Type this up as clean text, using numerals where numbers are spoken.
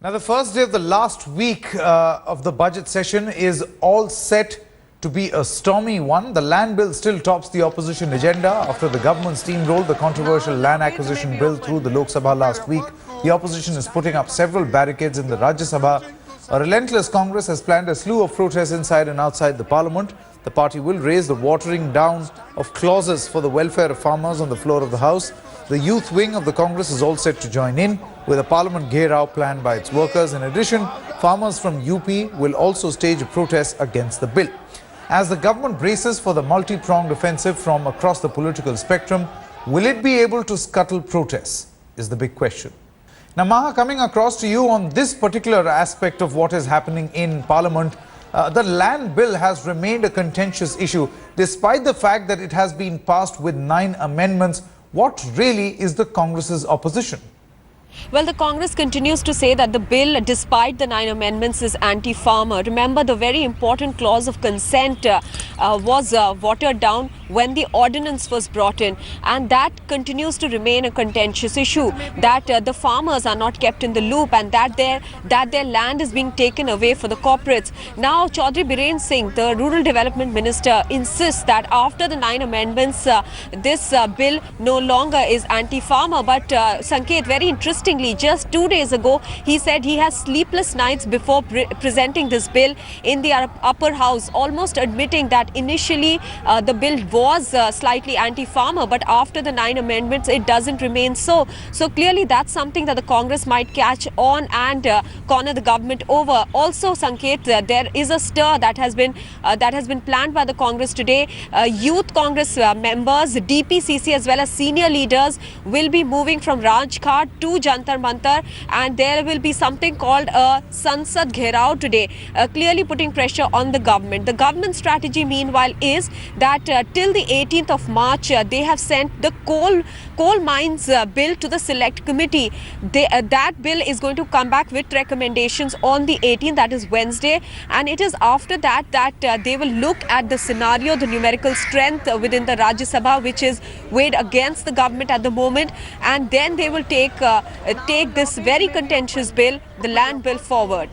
Now, the first day of the last week of the budget session is all set to be a stormy one. The land bill still tops the opposition agenda after the government steamrolled the controversial land acquisition bill through the Lok Sabha last week. The opposition is putting up several barricades in the Rajya Sabha. A relentless Congress has planned a slew of protests inside and outside the parliament. The party will raise the watering down of clauses for the welfare of farmers on the floor of the House. The youth wing of the Congress is all set to join in with a parliament gherao planned by its workers. In addition, farmers from UP will also stage a protest against the bill. As the government braces for the multi-pronged offensive from across the political spectrum, will it be able to scuttle protests is the big question. Now, Maha, coming across to you on this particular aspect of what is happening in Parliament, the land bill has remained a contentious issue despite the fact that it has been passed with 9 amendments. What really is the Congress's opposition? Well, the Congress continues to say that the bill, despite the 9 amendments, is anti-farmer. Remember, the very important clause of consent was watered down when the ordinance was brought in, and that continues to remain a contentious issue, that the farmers are not kept in the loop and that their land is being taken away for the corporates. Now, Chaudhry Biren Singh, the Rural Development Minister, insists that after the 9 amendments, this bill no longer is anti-farmer. But Sanket, very interestingly, just 2 days ago, he said he has sleepless nights before presenting this bill in the upper house, almost admitting that initially the bill was slightly anti-farmer, but after the 9 amendments, it doesn't remain so. So clearly, that's something that the Congress might catch on and corner the government over. Also, Sanket, there is a stir that has been planned by the Congress today. Youth Congress members, DPCC as well as senior leaders will be moving from Rajghat to Jantar Mantar, and there will be something called a Sansad Gherao today, clearly putting pressure on the government. The government strategy, meanwhile, is that till the 18th of March, they have sent the coal mines bill to the select committee. That bill is going to come back with recommendations on the 18th, that is Wednesday, and it is after that they will look at the scenario, the numerical strength within the Rajya Sabha, which is weighed against the government at the moment, and then they will take this very contentious bill, the land bill, forward.